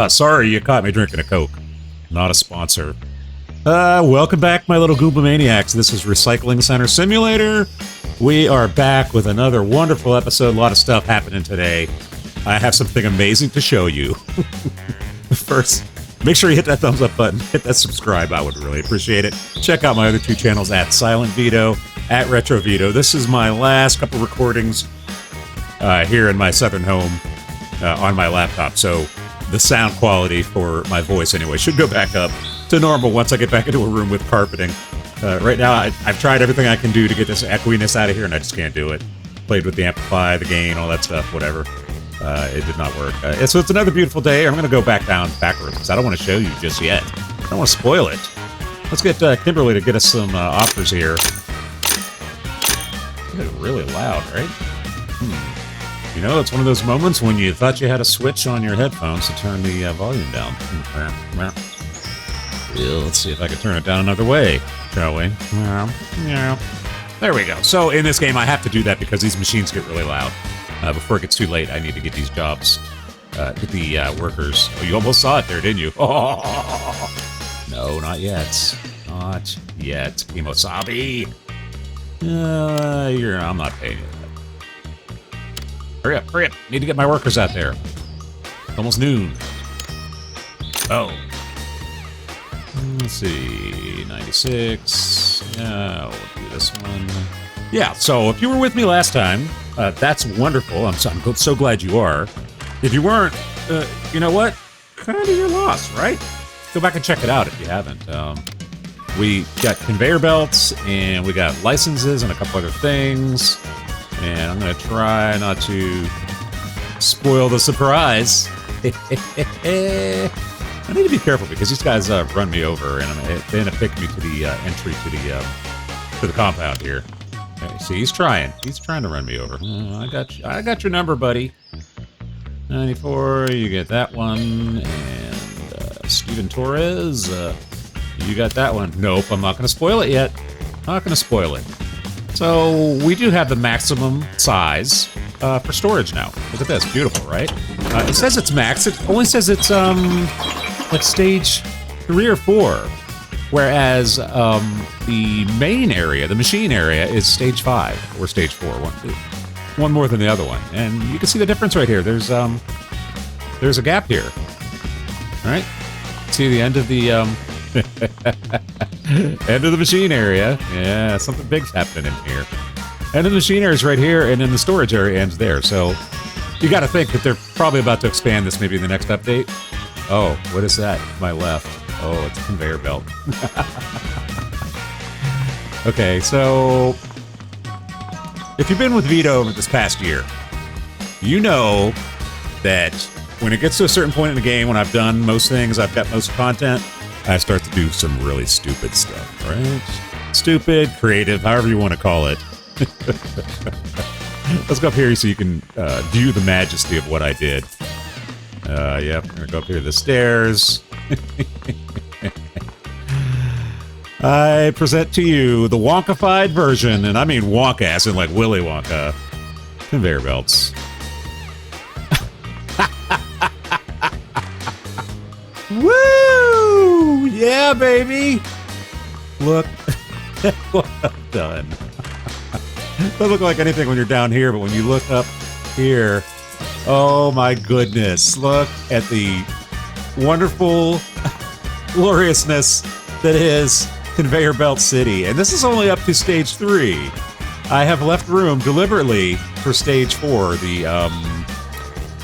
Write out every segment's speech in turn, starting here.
Sorry, you caught me drinking a Coke. Not a sponsor. Welcome back, my little Goomba Maniacs. This is Recycling Center Simulator. We are back with another wonderful episode. A lot of stuff happening today. I have something amazing to show you. First, make sure you hit that thumbs up button. Hit that subscribe. I would really appreciate it. Check out my other two channels at Silent Veedo, at Retro Veedo. This is my last couple recordings here in my southern home on my laptop. So the sound quality for my voice anyway should go back up to normal once I get back into a room with carpeting. Right now, I've tried everything I can do to get this echoiness out of here, and I just can't do it. Played with the amplify, the gain, all that stuff, whatever. It did not work. So it's another beautiful day. I'm going to go back down backwards because I don't want to show you just yet. I don't want to spoil it. Let's get Kimberly to get us some offers here. It's really loud, right? You know, it's one of those moments when you thought you had a switch on your headphones to turn the volume down. Let's see if I can turn it down another way, shall we? Yeah. There we go. So in this game, I have to do that because these machines get really loud. Before it gets too late, I need to get these jobs, get the workers. Oh, you almost saw it there, didn't you? Oh, no, not yet. Not yet. Kimosabi. I'm not paying you. Hurry up, hurry up. Need to get my workers out there. It's almost noon. Oh. Let's see. 96. Yeah, we'll do this one. Yeah, so if you were with me last time, that's wonderful. I'm so glad you are. If you weren't, you know what? Kind of your loss, right? Go back and check it out if you haven't. We got conveyor belts, and we got licenses and a couple other things. And I'm going to try not to spoil the surprise. I need to be careful because these guys run me over, and they end up picking me to the entry to the compound here. Okay, see, he's trying to run me over. I got your number, buddy. 94, you get that one, and Steven Torres, you got that one. Nope, I'm not going to spoil it yet. Not going to spoil it. So we do have the maximum size for storage now. Look at this, beautiful, right? It says it's max. It only says it's like stage 3 or 4, whereas the main area, the machine area, is stage 5 or stage 4. One more than the other one, and you can see the difference right here. There's a gap here. All right, see the end of the end of the machine area. Yeah, something big's happening in here. End of the machine area is right here, and then the storage area ends there. So you got to think that they're probably about to expand this maybe in the next update. Oh, what is that? My left. Oh, it's a conveyor belt. Okay, so if you've been with Veedo over this past year, you know that when it gets to a certain point in the game, when I've done most things, I've got most content, I start to do some really stupid stuff, right? Stupid, creative, however you want to call it. Let's go up here so you can view the majesty of what I did. Yep, I'm gonna go up here to the stairs. I present to you the Wonkified version, and I mean Wonka as in like Willy Wonka. Conveyor belts. Woo! Yeah, baby! Look what I've done. Doesn't look like anything when you're down here, but when you look up here, oh my goodness, look at the wonderful gloriousness that is Conveyor Belt City. And this is only up to stage 3. I have left room deliberately for stage 4, the, I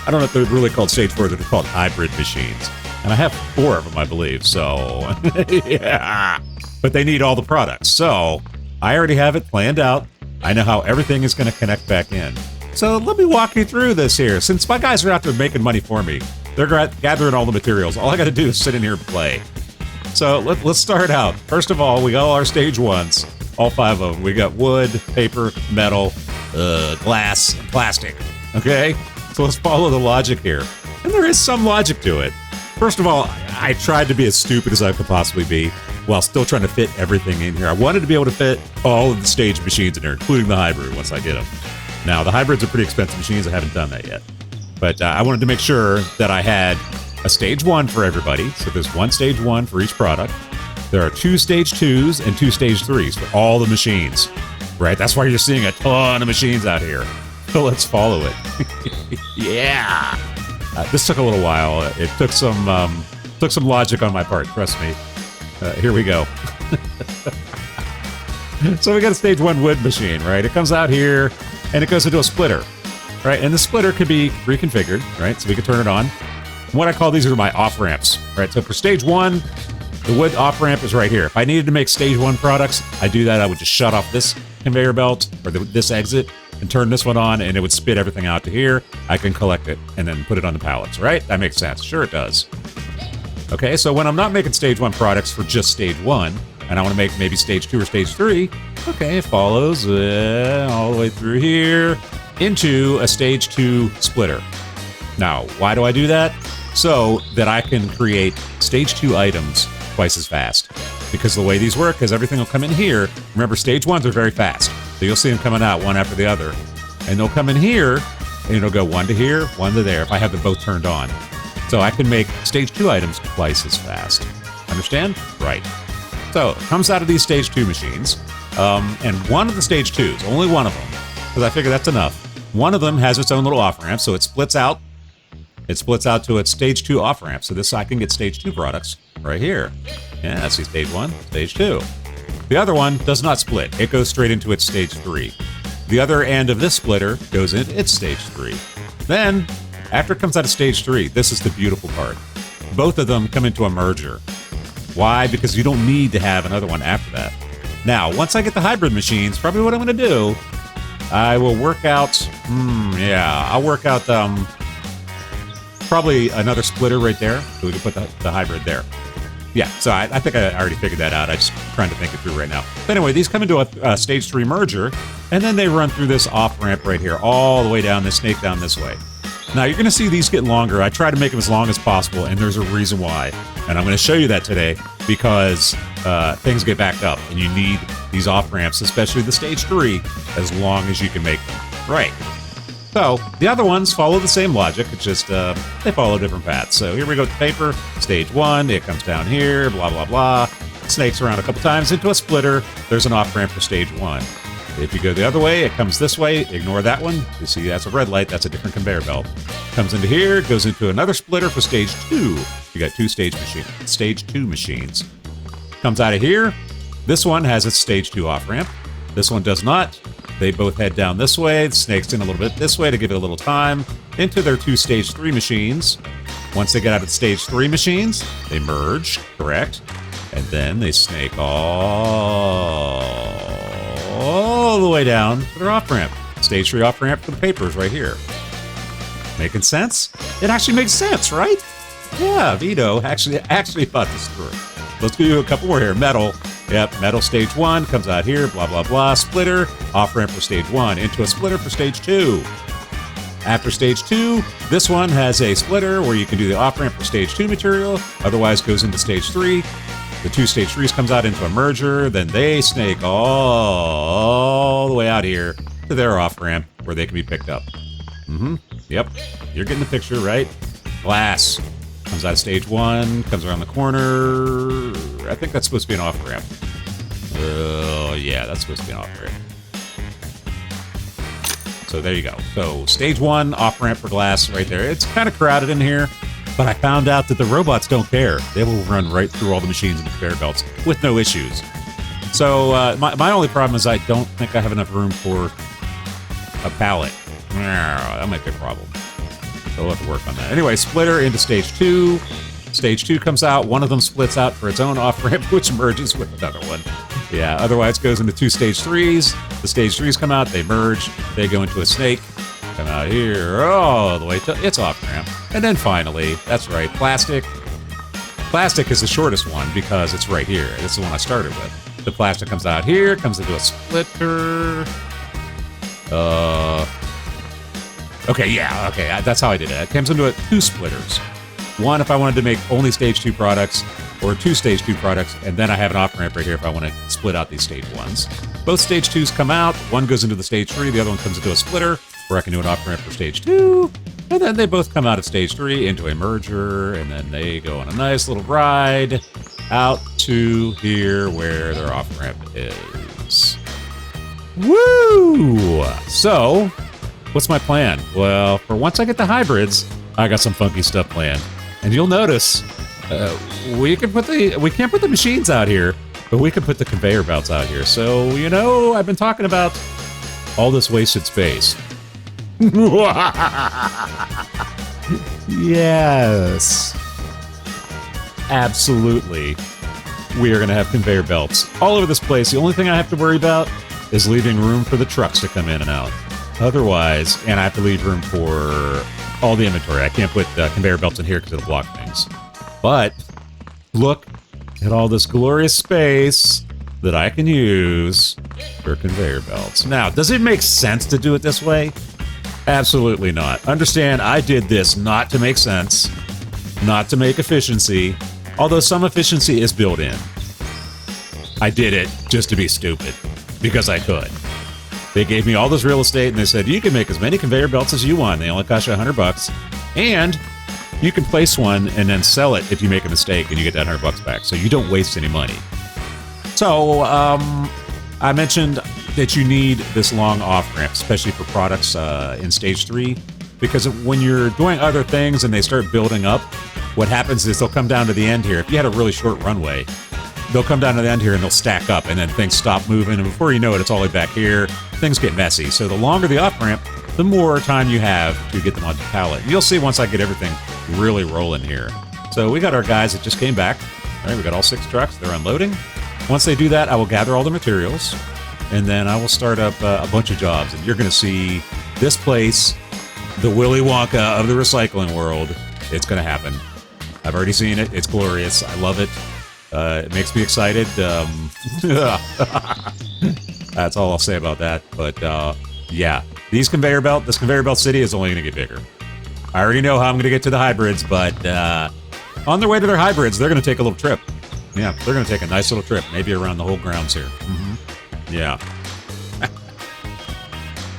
don't know if they're really called stage 4, they're called hybrid machines. And I have 4 of them, I believe, so, yeah. But they need all the products, so I already have it planned out. I know how everything is going to connect back in. So let me walk you through this here. Since my guys are out there making money for me, they're gathering all the materials. All I got to do is sit in here and play. So let's start out. First of all, we got all our stage 1s, all 5 of them. We got wood, paper, metal, glass, and plastic. Okay? So let's follow the logic here. And there is some logic to it. First of all, I tried to be as stupid as I could possibly be while still trying to fit everything in here. I wanted to be able to fit all of the stage machines in here, including the hybrid once I get them. Now, the hybrids are pretty expensive machines. I haven't done that yet. But I wanted to make sure that I had a stage 1 for everybody. So there's one stage 1 for each product. There are 2 stage 2s and 2 stage 3s for all the machines, right? That's why you're seeing a ton of machines out here. So let's follow it. Yeah. This took a little while. It took some logic on my part, trust me. Here we go. So we got a stage 1 wood machine, right? It comes out here and it goes into a splitter, right? And the splitter could be reconfigured, right? So we can turn it on. And what I call these are my off ramps, right? So for stage 1, the wood off ramp is right here. If I needed to make stage 1 products, I do that. I would just shut off this conveyor belt or this exit and turn this one on, and it would spit everything out to here. I can collect it and then put it on the pallets, right? That makes sense. Sure it does. Okay, so when I'm not making stage 1 products for just stage 1, and I want to make maybe stage 2 or stage 3, okay, it follows all the way through here into a stage 2 splitter. Now, why do I do that? So that I can create stage 2 items twice as fast. Because the way these work is everything will come in here. Remember, stage 1s are very fast. So you'll see them coming out one after the other. And they'll come in here, and it'll go one to here, one to there, if I have them both turned on. So I can make stage 2 items twice as fast. Understand? Right. So it comes out of these stage 2 machines. And one of the stage 2s, only one of them, because I figure that's enough. One of them has its own little off-ramp, so it splits out. It splits out to its stage 2 off-ramp. So this I can get stage 2 products right here. Yeah, see stage 1, stage 2. The other one does not split. It goes straight into its stage 3. The other end of this splitter goes into its stage 3. Then, after it comes out of stage 3, this is the beautiful part. Both of them come into a merger. Why? Because you don't need to have another one after that. Now, once I get the hybrid machines, probably what I'm going to do, I will work out, I'll work out probably another splitter right there, so we can put the hybrid there. Yeah, so I think I already figured that out. I'm just trying to think it through right now. But anyway, these come into a stage 3 merger, and then they run through this off-ramp right here, all the way down this snake down this way. Now, you're going to see these get longer. I try to make them as long as possible, and there's a reason why. And I'm going to show you that today because things get backed up, and you need these off-ramps, especially the stage 3, as long as you can make them. Right. So, the other ones follow the same logic, it's just they follow different paths. So here we go with the paper, stage 1, it comes down here, blah, blah, blah. Snakes around a couple times into a splitter, there's an off-ramp for stage 1. If you go the other way, it comes this way, ignore that one. You see that's a red light, that's a different conveyor belt. Comes into here, goes into another splitter for stage 2. You got 2 stage 2 machines. Comes out of here, this one has its stage 2 off-ramp. This one does not. They both head down this way. The snake's in a little bit this way to give it a little time. Into their 2 stage 3 machines. Once they get out of the stage 3 machines, they merge, correct? And then they snake all the way down to their off-ramp. Stage 3 off-ramp for the papers right here. Making sense? It actually makes sense, right? Yeah, Veedo actually thought this through. Let's do a couple more here. Metal. Yep, metal stage 1 comes out here, blah, blah, blah. Splitter, off-ramp for stage 1, into a splitter for stage 2. After stage 2, this one has a splitter where you can do the off-ramp for stage 2 material, otherwise goes into stage 3. The 2 stage 3s comes out into a merger, then they snake all the way out here to their off-ramp where they can be picked up. Yep, you're getting the picture, right? Glass. Comes out of stage 1, comes around the corner. I think that's supposed to be an off-ramp. Oh, yeah, that's supposed to be an off-ramp. So there you go. So stage 1, off-ramp for glass right there. It's kind of crowded in here, but I found out that the robots don't care. They will run right through all the machines and the conveyor belts with no issues. So my only problem is I don't think I have enough room for a pallet. That might be a problem. So we'll have to work on that. Anyway, splitter into stage 2. Stage 2 comes out. One of them splits out for its own off-ramp, which merges with another one. Yeah, otherwise goes into 2 stage 3s. The stage 3s come out. They merge. They go into a snake. Come out here all the way to its off-ramp. And then finally, that's right, plastic. Plastic is the shortest one because it's right here. This is the one I started with. The plastic comes out here, comes into a splitter. Okay, that's how I did it. It comes into 2 splitters. One if I wanted to make only stage 2 products, or 2 stage 2 products, and then I have an off-ramp right here if I want to split out these stage 1s. Both stage 2s come out. One goes into the stage 3, the other one comes into a splitter, where I can do an off-ramp for stage 2. And then they both come out of stage 3 into a merger, and then they go on a nice little ride out to here where their off-ramp is. Woo! So, what's my plan? Well, for once I get the hybrids, I got some funky stuff planned. And you'll notice, we can't put the machines out here, but we can put the conveyor belts out here. So, you know, I've been talking about all this wasted space. Yes. Absolutely. We are going to have conveyor belts all over this place. The only thing I have to worry about is leaving room for the trucks to come in and out. Otherwise, and I have to leave room for all the inventory. I can't put conveyor belts in here because it'll block things. But look at all this glorious space that I can use for conveyor belts. Now, does it make sense to do it this way? Absolutely not. Understand, I did this not to make sense, not to make efficiency, although some efficiency is built in. I did it just to be stupid, because I could. They gave me all this real estate, and they said, you can make as many conveyor belts as you want. They only cost you $100, and you can place one and then sell it if you make a mistake, and you get that $100 back, so you don't waste any money. So, I mentioned that you need this long off-ramp, especially for products in Stage 3, because when you're doing other things and they start building up, what happens is they'll come down to the end here. If you had a really short runway, they'll come down to the end here and they'll stack up, and then things stop moving, and before you know it, it's all the way back here. Things get messy. So the longer the off-ramp, the more time you have to get them onto the pallet. And you'll see once I get everything really rolling here. So we got our guys that just came back. All right, we got all 6 trucks. They're unloading. Once they do that, I will gather all the materials, and then I will start up a bunch of jobs. And you're going to see this place, the Willy Wonka of the recycling world. It's going to happen. I've already seen it. It's glorious. I love it. It makes me excited. That's all I'll say about that. But yeah, this conveyor belt city is only going to get bigger. I already know how I'm going to get to the hybrids, but on their way to their hybrids, they're going to take a little trip. Yeah, they're going to take a nice little trip, maybe around the whole grounds here. Yeah.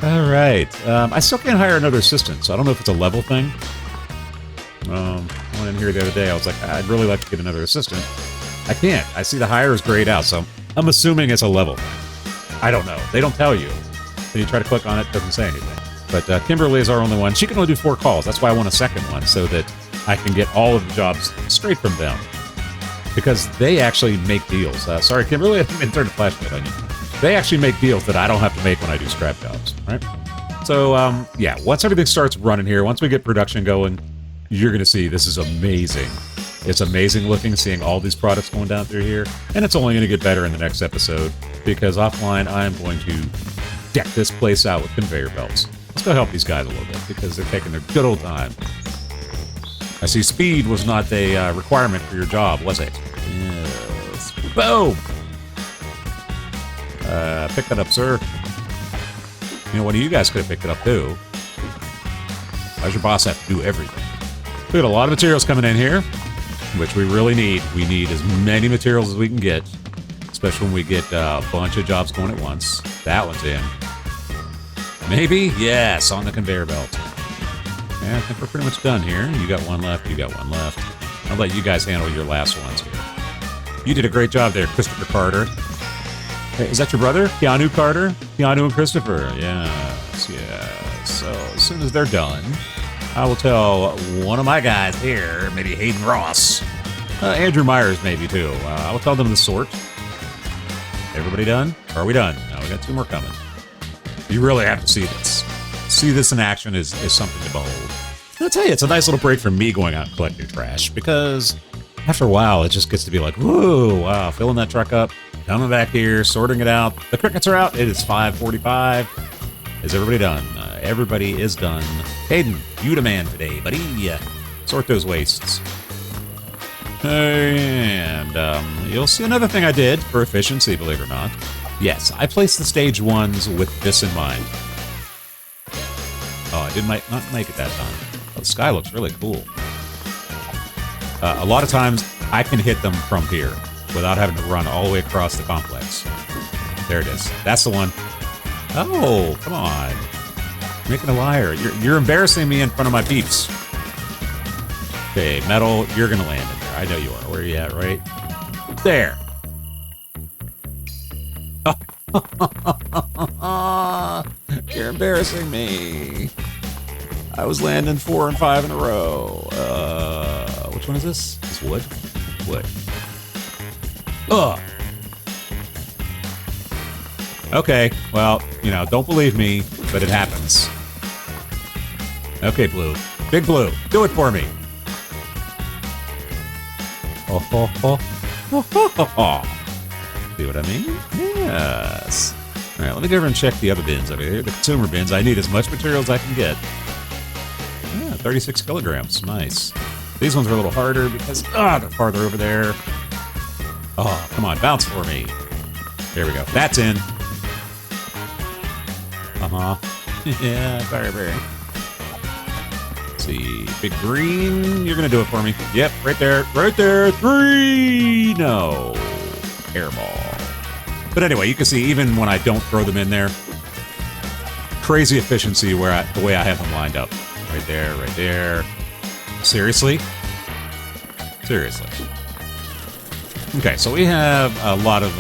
All right. I still can't hire another assistant, so I don't know if it's a level thing. I went in here the other day. I was like, I'd really like to get another assistant. I can't. I see the hire is grayed out, so I'm assuming it's a level thing. I don't know. They don't tell you. When you try to click on it, it doesn't say anything. But Kimberly is our only one. She can only do 4 calls. That's why I want a second one, so that I can get all of the jobs straight from them. Because they actually make deals. Sorry, Kimberly, I didn't mean to turn the flashlight on you. They actually make deals that I don't have to make when I do scrap jobs, right? So, yeah, once everything starts running here, once we get production going, you're going to see this is amazing. It's amazing looking, seeing all these products going down through here. And it's only going to get better in the next episode, because offline, I'm going to deck this place out with conveyor belts. Let's go help these guys a little bit, because they're taking their good old time. I see speed was not a requirement for your job, was it? Yes. Boom! Pick that up, sir. You know, one of you guys could have picked it up, too. Why does your boss have to do everything? We got a lot of materials coming in here, which we really need. We need as many materials as we can get, especially when we get a bunch of jobs going at once. That one's in. Maybe? Yes, on the conveyor belt. Yeah, I think we're pretty much done here. You got one left, you got one left. I'll let you guys handle your last ones here. You did a great job there, Christopher Carter. Hey, is that your brother? Keanu Carter? Keanu and Christopher. Yes, yes. So, as soon as they're done, I will tell one of my guys here, maybe Hayden Ross, Andrew Myers maybe too. I will tell them to sort. Everybody done? Or are we done? No, we got 2 more coming. You really have to see this. See this in action is something to behold. I'll tell you, it's a nice little break from me going out and collecting trash, because after a while, it just gets to be like, whoa, wow, filling that truck up, coming back here, sorting it out. The crickets are out. It is 5:45. Is everybody done? Everybody is done. Hayden, you the man today, buddy. Sort those wastes. And you'll see another thing I did for efficiency, believe it or not. Yes, I placed the stage 1s with this in mind. Oh, I did not make it that time. Oh, the sky looks really cool. A lot of times, I can hit them from here without having to run all the way across the complex. There it is. That's the one. Oh, come on. Making a liar. You're embarrassing me in front of my peeps. Okay, metal, you're gonna land in there. I know you are. Where are you at, right? There. You're embarrassing me. I was landing 4 and 5 in a row. Which one is this? This wood? Wood. Ugh. Okay, well, you know, don't believe me, but it happens. Okay, Blue. Big Blue, do it for me. Oh, ho, ho. Oh, ho, ho, ho. See what I mean? Yes. All right, let me go over and check the other bins over here. The consumer bins. I need as much material as I can get. Yeah, 36 kilograms. Nice. These ones are a little harder because, they're farther over there. Oh, come on, bounce for me. There we go. That's in. Uh-huh. Yeah, Fireberry. Let's see. Big Green, you're going to do it for me. Yep, right there. Right there. 3. No. Airball. But anyway, you can see even when I don't throw them in there, crazy efficiency where the way I have them lined up. Right there, right there. Seriously? Seriously. Okay, so we have a lot of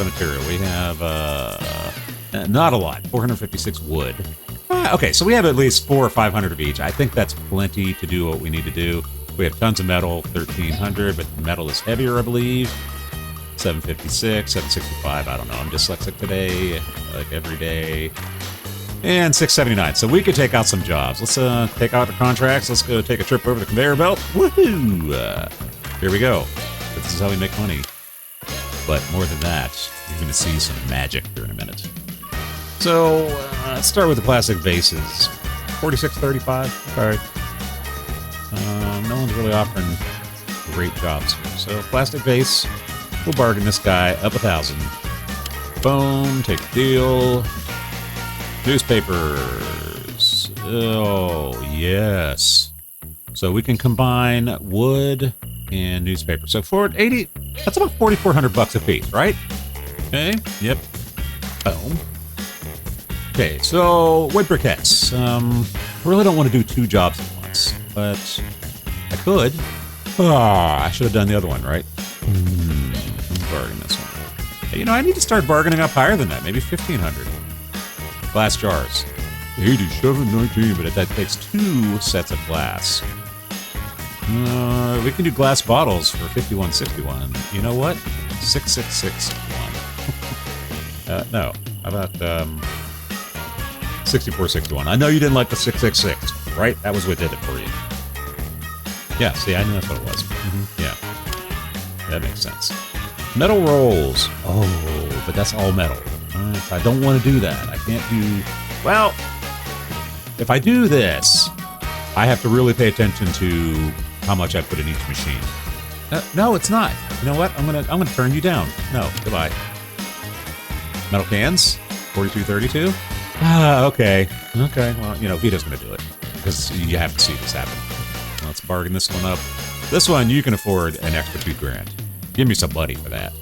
material. We have not a lot. 456 wood. Okay, so we have at least 400 or 500 of each. I think that's plenty to do what we need to do. We have tons of metal, 1,300, but the metal is heavier, I believe. 756, 765. I don't know. I'm dyslexic today, like every day. And 679. So we could take out some jobs. Let's take out the contracts. Let's go take a trip over the conveyor belt. Woohoo! Here we go. This is how we make money. But more than that, you're going to see some magic here in a minute. So let's start with the plastic vases. 46.35. All right. No one's really offering great jobs here. So plastic vase. We'll bargain this guy up 1,000. Boom. Take the deal. Newspapers. Oh, yes. So we can combine wood and newspaper. So for 80, that's about 4,400 bucks a piece, right? Okay. Yep. Boom. Okay, so wood briquettes. I really don't want to do 2 jobs at once, but I could. I should have done the other one, right? Bargain this one. Hey, you know, I need to start bargaining up higher than that. Maybe 1,500. Glass jars. 87.19, but that takes 2 sets of glass. We can do glass bottles for 51.61. You know what? 6.661. No. How about 64.61? I know you didn't like the 666, right? That was what did it for you. Yeah. See, I knew that's what it was. Yeah. That makes sense. Metal rolls. Oh, but that's all metal. I don't want to do that. I can't do... Well, if I do this, I have to really pay attention to how much I put in each machine. No, it's not. You know what? I'm gonna turn you down. No, goodbye. Metal cans. 42.32. Okay. Okay. Well, you know, Vito's gonna do it because you have to see this happen. Let's bargain this one up. This one you can afford an extra $2,000. Give me some money for that.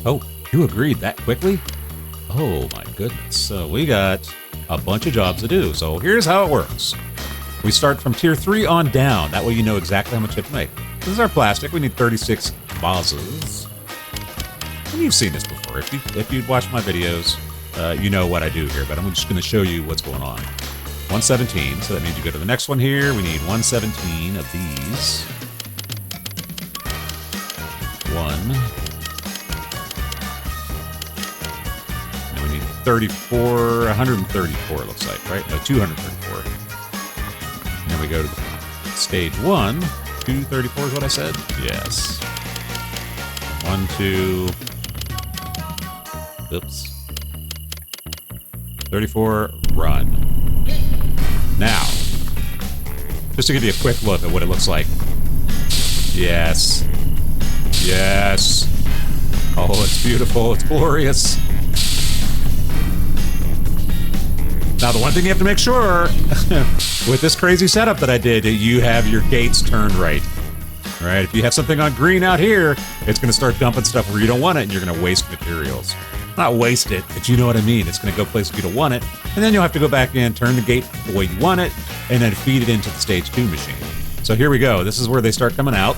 Oh, you agreed that quickly? Oh my goodness. So we got a bunch of jobs to do. So here's how it works. We start from tier 3 on down. That way you know exactly how much you have to make. This is our plastic. We need 36 vases. And you've seen this before. If you've watched my videos, you know what I do here. But I'm just going to show you what's going on. 117. So that means you go to the next one here. We need 117 of these. 34, 134 it looks like, right? No, 234. And then we go to the stage 1. 234 is what I said? Yes. 1, 2. Oops. 34, run. Now, just to give you a quick look at what it looks like. Yes. Yes. Oh, it's beautiful. It's glorious. Now, the one thing you have to make sure, with this crazy setup that I did, you have your gates turned right. Right? If you have something on green out here, it's going to start dumping stuff where you don't want it, and you're going to waste materials. Not waste it, but you know what I mean. It's going to go places you don't want it, and then you'll have to go back in, turn the gate the way you want it, and then feed it into the stage 2 machine. So here we go. This is where they start coming out,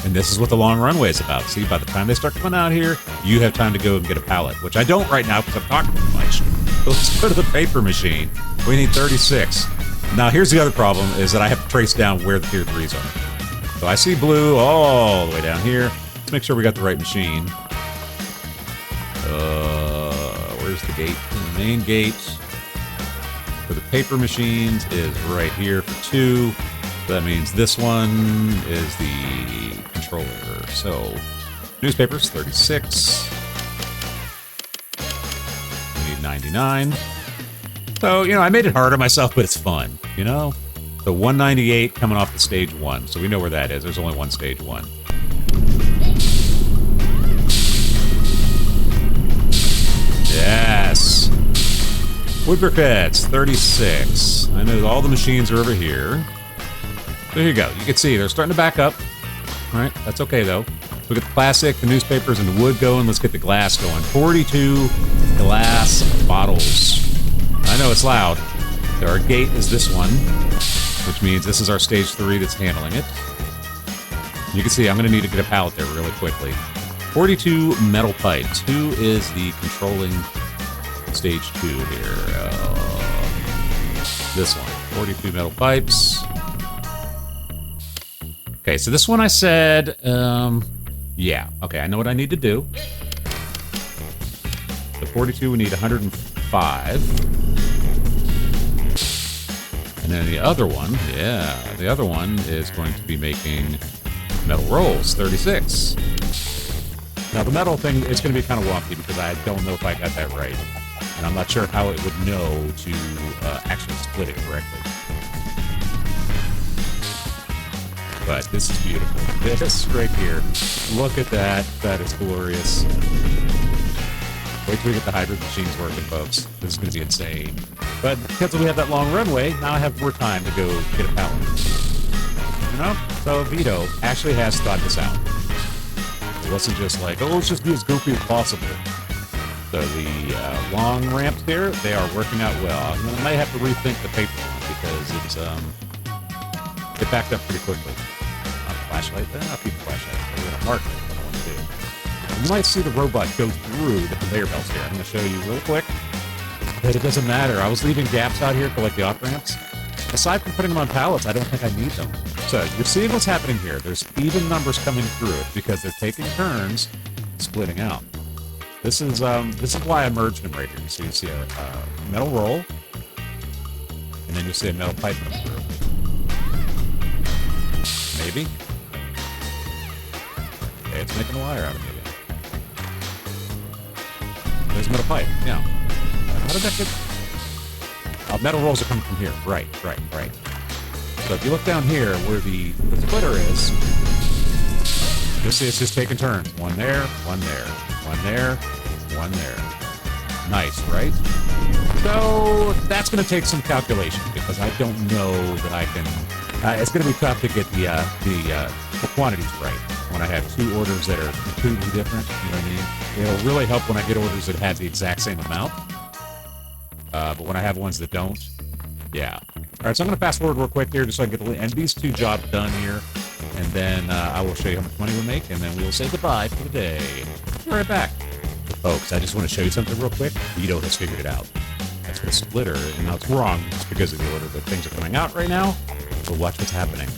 and this is what the long runway is about. See, by the time they start coming out here, you have time to go and get a pallet, which I don't right now because I'm talking too much. So let's go to the paper machine. We need 36. Now, here's the other problem, is that I have to trace down where the tier 3s are. So I see blue all the way down here. Let's make sure we got the right machine. Where's the gate? The main gate for the paper machines is right here for 2. So that means this one is the controller. So newspapers, 36. We need 99. So, you know, I made it hard on myself, but it's fun, you know? So 198 coming off the stage 1. So we know where that is. There's only one stage 1. Yes. Wood briquettes, 36. I know all the machines are over here. There you go. You can see they're starting to back up. All right, that's okay though. We got the plastic, the newspapers, and the wood going. Let's get the glass going. 42 glass bottles. I know it's loud. So our gate is this one, which means this is our stage 3 that's handling it. You can see I'm going to need to get a pallet there really quickly. 42 metal pipes. Who is the controlling stage 2 here? This one. 42 metal pipes. Okay, so this one I said, yeah. Okay, I know what I need to do. The 42, we need 105. And then the other one, yeah, the other one is going to be making metal rolls, 36. Now the metal thing, it's going to be kind of wonky because I don't know if I got that right. And I'm not sure how it would know to actually split it correctly. But this is beautiful. This right here, look at that. That is glorious. Wait till we get the hybrid machines working, folks. This is going to be insane. But because we have that long runway, now I have more time to go get a pallet. You know? So Veedo actually has thought this out. It wasn't just like, oh, let's just be as goofy as possible. So the long ramps here, they are working out well. I might have to rethink the paper one because it's it backed up pretty quickly. Not a flashlight, then I'll keep the flashlight. We're going to mark it what I want to do. You might see the robot go through the conveyor belts here. I'm going to show you real quick. But it doesn't matter. I was leaving gaps out here for like the off-ramps. Aside from putting them on pallets, I don't think I need them. So you're seeing what's happening here. There's even numbers coming through it because they're taking turns splitting out. This is why I merged them right here. So you see a metal roll, and then you see a metal pipe come through. Maybe. Okay, it's making a wire out of it. There's a metal pipe. Yeah. How did that get? Metal rolls are coming from here. Right. So if you look down here where the splitter is, you'll see it's just taking turns. One there, one there, one there, one there. Nice, right? So that's going to take some calculation because I don't know that I can. It's going to be tough to get the quantities right when I have two orders that are completely different. You know what I mean? It'll really help when I get orders that have the exact same amount. But when I have ones that don't, yeah. All right, so I'm going to fast forward real quick here just so I can get these two jobs done here. And then I will show you how much money we make, and then we will say goodbye for the day. Be right back. Folks, I just want to show you something real quick. Veedo has figured it out. That's what a splitter, and now it's wrong just because of the order that things are coming out right now. But watch what's happening.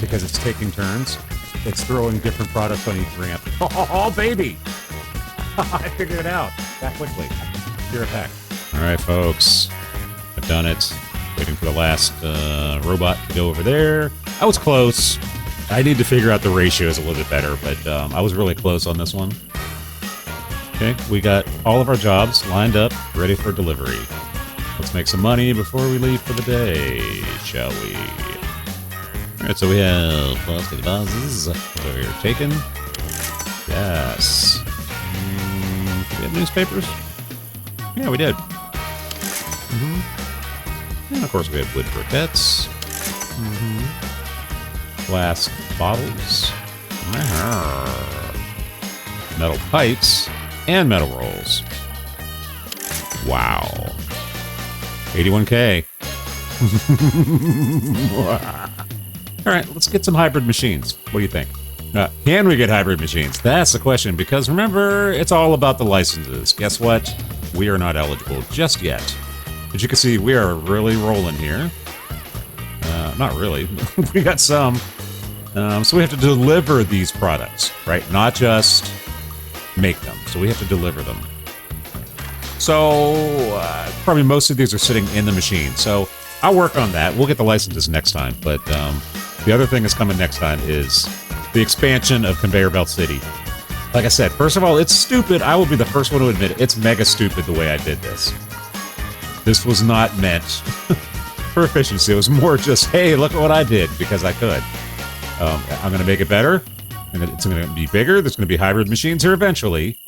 Because it's taking turns, it's throwing different products on each ramp. Oh, baby! I figured it out that quickly. Be right back. All right, folks. I've done it. Waiting for the last robot to go over there. I was close. I need to figure out the ratios a little bit better, but I was really close on this one. Okay, we got all of our jobs lined up, ready for delivery. Let's make some money before we leave for the day, shall we? All right, so we have plastic vases over here taken. Yes. Do we have newspapers? Yeah, we did. And of course we have wood briquettes. Glass bottles. Metal pipes. And metal rolls. Wow. 81K. All right, let's get some hybrid machines. What do you think? Can we get hybrid machines? That's the question, because remember, it's all about the licenses. Guess what? We are not eligible just yet. As you can see, we are really rolling here. Not really. We got some. So we have to deliver these products, right? Not just make them. So we have to deliver them. So probably most of these are sitting in the machine. So I'll work on that. We'll get the licenses next time. But the other thing that's coming next time is the expansion of Conveyor Belt City. Like I said, first of all, it's stupid. I will be the first one to admit it. It's mega stupid the way I did this. This was not meant for efficiency. It was more just, hey, look at what I did, because I could. I'm going to make it better, and it's going to be bigger. There's going to be hybrid machines here eventually.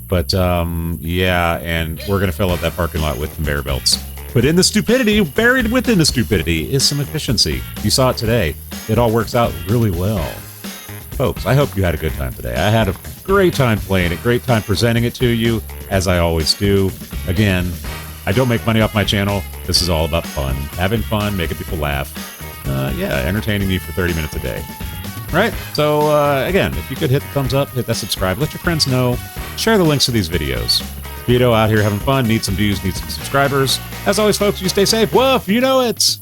But, yeah, and we're going to fill out that parking lot with conveyor belts. But in the stupidity, buried within the stupidity, is some efficiency. You saw it today. It all works out really well. Folks, I hope you had a good time today. I had a great time playing it, great time presenting it to you, as I always do. Again, I don't make money off my channel. This is all about fun. Having fun, making people laugh. Yeah, entertaining you for 30 minutes a day. All right, so again, if you could hit the thumbs up, hit that subscribe, let your friends know, share the links to these videos. Veedo out here having fun, need some views, need some subscribers. As always, folks, you stay safe. Woof, you know it!